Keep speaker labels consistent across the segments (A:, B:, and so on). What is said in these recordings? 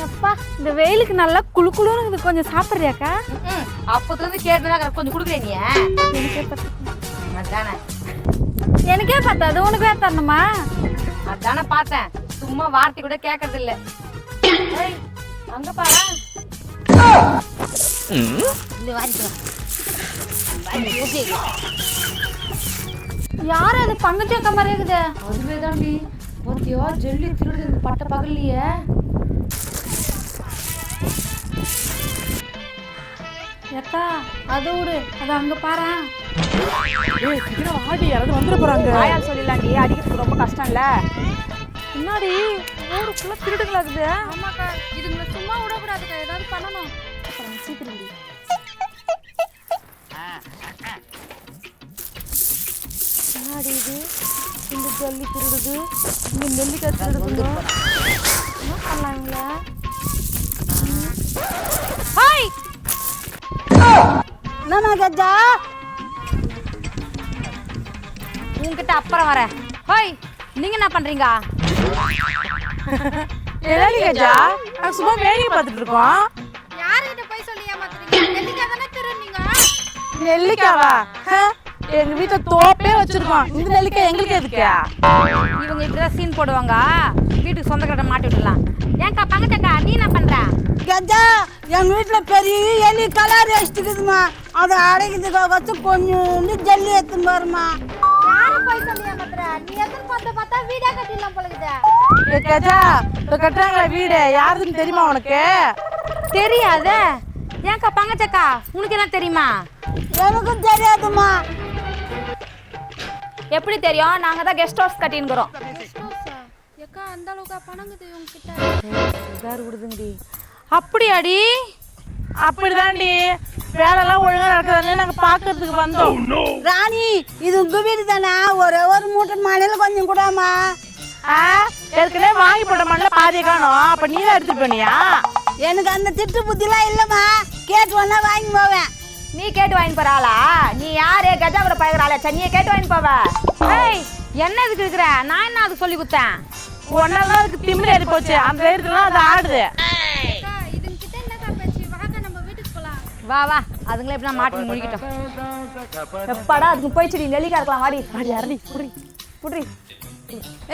A: எப்பா இந்த வெயிலுக்கு நல்லா குளு குளுன்னு இருக்குது, கொஞ்சம் சாப்பிட்றியாக்கா?
B: அப்போதுலேருந்து கேட்டுதான் கொஞ்சம் கொடுக்குறேன் நீ.
A: எனக்கே பத்து
B: அதானே
A: எனக்கே பத்தாது, உனக்கு வேறு தரணுமா?
B: அதானே பார்த்தேன், சும்மா வார்த்தை கூட கேட்கறது இல்ல. அங்க பாரு
A: யாரும் அது பங்கஜ அக்கா மாதிரி இருக்குது.
B: அதுவே தாண்டி ஒருத்தியோ ஜெல்லி திருடுது பட்ட பகல்லையே.
A: ஏக்கா அதை விடு, அது அங்க பாரு.
C: ஆடி யாராவது வந்துட போறாங்க.
B: வாயால் சொல்லிடலாண்டி, அடிக்கிறதுக்கு ரொம்ப கஷ்டம் இல்ல.
A: முன்னாடி ஊருக்குள்ள திருடுங்களா இருக்குது. ஆமாக்கா, இதுங்களை சும்மா விடக்கூடாதுக்கா, ஏதாவது பண்ணணும். அப்புறம் சீக்கிரம் முன்னாடி இது இந்த ஜல்லி திருடுது, இங்க நெல்லிக்காய் திருடுதுங்க. என்ன பண்ணலாம் இவங்கள? ஹாய்
C: என்னமா கஜா?
B: உன்கிட்ட அப்புறம் வரேன். ஹோய், நீங்க என்ன பண்றீங்க?
C: என்னடி கஜா? நாங்க சும்மா வேடிக்கை பார்த்துட்டு இருக்கோம்.
A: யார்கிட்ட போய் சொல்லி ஏமாத்துறீங்க? நெல்லிக்காய் தானே திருடுனீங்க.
C: நெல்லிக்காவா? எங்க வீட்டுல தோப்பே வச்சிருக்கோம். இந்த நெல்லிக்காய் எங்களுக்கு எதுக்கு?
B: இவங்க இப்படிதான் சீன் போடுவாங்க, வீட்டுக்கு சொந்தக்கார மாட்டி விடலாம். ஏன்க்கா பங்கச்சக்கா, நீ என்ன பண்ற?
C: கஜா, எங்க வீட்டுல பெரிய எலி கலர் வச்சுக்குதுமா, அதை அடைக்கிறதுக்காக கொஞ்சோண்டு ஜல்லி எடுத்துன்னு பாருமா.
A: யாரை போய் சொல்லி ஏமாத்துற? நீ எதிர்பார்த்த பார்த்தா வீடா கட்டிடலாம் போலுக்குது.
C: கஜா, இப்ப கட்டுறாங்களா வீடு, யாருன்னு தெரியுமா உனக்கு?
B: தெரியாத? ஏன்க்கா பங்கச்சக்கா, உனக்கு என்ன தெரியுமா?
C: எனக்கும் தெரியாதுமா.
B: எப்படி தெரியும்? நாங்க தான் கெஸ்ட் ஹவுஸ் கட்டின்னுக்குறோம்.
A: ஏக்கா அந்த அளவுக்கு பணங்குது உங்ககிட்ட.
B: விடுதுங்கடி. அப்படியாடி?
C: அப்படிதான்டி, வேலைலாம் ஒழுங்கா நடக்குதான்னு நாங்க பாக்குறதுக்கு வந்தோம். ராணி, இது உங்க வீடு தானே? ஒரே ஒரு மூட்டை மண்ணில கொஞ்சம் கூடாமா. ஏற்கனவே வாங்கி போட்ட மண்ணில் பாதியை காணும், அப்ப நீ தான் எடுத்துட்டு போனியா? எனக்கு அந்த திட்டு புத்திலாம் இல்லம்மா, கேட்டு வேணா வாங்கி போவேன்.
B: நீ கேட்டு வாங்கி போறாளா? நீ யாரு? கஜா கூட பழகிறாளா? சன்னியை கேட்டு வாங்கி போவ. ஏய், என்ன இதுக்கு இருக்கிற? நான் என்ன அது சொல்லி கொடுத்தேன்?
C: ஒன்னால அதுக்கு திமிரு ஏறி போச்சு, அந்த இடத்துல அது ஆடுது.
A: அக்கா இதுங்கிட்ட என்னக்கா பேச்சு? வாங்க நம்ம வீட்டுக்கு போலாம்.
B: வா வா, அதுங்களே எப்படி மாட்டி முடிக்கிட்டோம். எப்பாடா அதுக்கு போயிடுச்சு, நெல்லிக்காய் இருக்கலாம். வாடி வாடி, அரடி புடி புடி.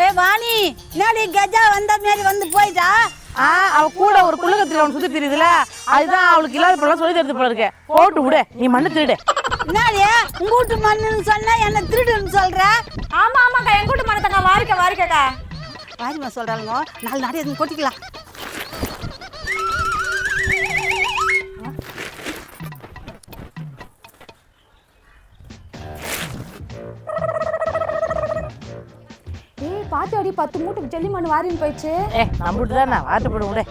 C: ஏ வாணி, என்னடி கஜா வந்த மாதிரி வந்து போயிட்டா? அவ கூட ஒரு குள்ளகத்துல ஒன்று சுத்தி தெரியுதுல, அதுதான் அவளுக்கு இல்லாத பொருள் சொல்லி தருது போல இருக்கு. போட்டு விடு, நீ மண்ணு திருடு. என்னடி உங்க வீட்டு மண்ணுன்னு சொன்னா என்ன திருடுன்னு சொல்ற?
B: ஆமா ஆமாக்கா, எங்க வீட்டு மனத்தக்கா வாரிக்க வாரிக்கக்கா.
C: வாரிமா சொல்றாங்க, 4 நாடு எதுவும் கொட்டிக்கலாம்.
B: ஏய் பாத்து அடி, 10 மூட்டை ஜல்லி மண் வாரின்னு போயிடுச்சு.
C: நம்மட்டு தானே வாட்டு போடு விடு.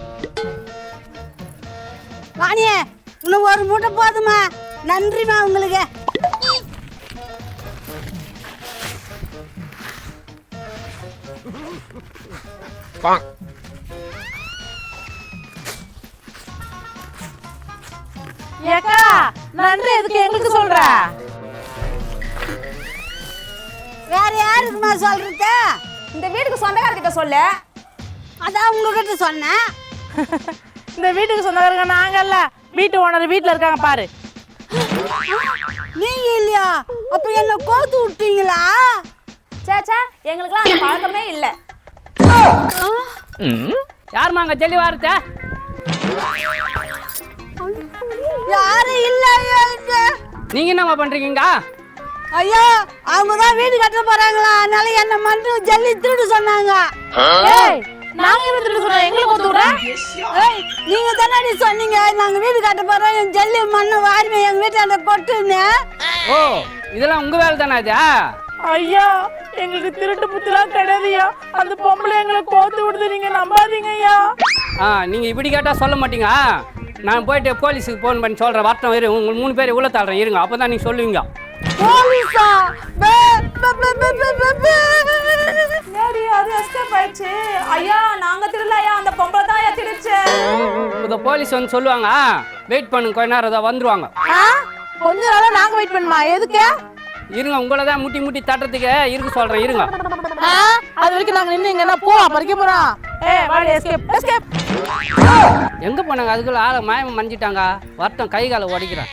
C: வாணியே, இன்னும் ஒரு மூட்டை போதுமா? நன்றிமா உங்களுக்கு. ஏக்கா, நன்றி எதுக்கு எங்களுக்கு சொல்ற? வேற யாருக்குமா சொல்றது?
B: இந்த வீட்டுக்கு சொந்தக்காரர்கிட்ட சொல்லு.
C: அதான் உங்ககிட்ட சொன்னேன். இந்த வீட்டுக்கு சொந்தக்காரங்க நாங்கல்ல, வீட்டு ஓனர் வீட்டுல இருக்காங்க பாரு. நீங்க இல்லையா? அப்ப என்ன கோத்து விட்டீங்களா?
B: சேச்சா, எங்களுக்குலாம் அந்த பழக்கமே இல்ல.
D: யாருமா அங்க ஜல்லி வார்த்த?
C: யாரும் இல்ல.
D: நீங்க என்னமா பண்றீங்க?
C: ஐயோ, அவங்க தான் வீடு கட்ட போறாங்களா, அதனால என்ன மட்டும் ஜல்லி திருடு சொன்னாங்க. ஏய், நாங்க என்ன திருடு சொன்னோம்? எங்களுக்கு கொத்து விடுற? ஏய், நீங்க தானே சொன்னீங்க நாங்க வீடு கட்ட போறோம், என் ஜல்லி மண்ணு வாரிமே எங்க வீட்டாண்ட கொட்டுன்னு.
D: ஓ, இதெல்லாம் உங்க வேலை தானே அது?
C: ஐயா, எங்களுக்கு திருட்டு புத்துலாம் கிடையாதுயா. அந்த பொம்பளை எங்களை கோத்து விடுது, நீங்க நம்பாதீங்க ஐயா.
D: நீங்க இப்படி கேட்டா சொல்ல மாட்டீங்க. நான் போயிட்டு போலீஸுக்கு ஃபோன் பண்ணி சொல்றேன். வரட்டும் இரு, உங்க 3 பேர் உள்ள தள்ளுறேன், இருங்க. அப்பதான் நீங்க சொல்லுவீங்க.
C: போலீஸா? அது எஸ்கேப் ஆயிடுச்சு.
B: ஐயா நாங்க திருடலையா, அந்த பொம்பளை தான் ஐயா திருடுச்சு.
D: இந்த போலீஸ் வந்து சொல்லுவாங்க, வெயிட் பண்ணுங்க, கொஞ்ச நேரம் தான் வந்துருவாங்க.
C: கொஞ்ச நாளா நாங்க வெயிட் பண்ணுமா? எதுக்கு?
D: இருங்க, உங்களை தான் முட்டி முட்டி தட்டுறதுக்கு இருக்க சொல்றேன், இருங்க.
C: அது வரைக்கும் நாங்க நின்று இங்க என்ன பூவா பறிக்க போறோம்? வாடி எஸ்கேப் எஸ்கேப்.
D: எங்கே போனாங்க? அதுக்குள்ள ஆளை மாயமாக மஞ்சிட்டாங்க. வரட்டும், கை காலை உடைக்கிறேன்.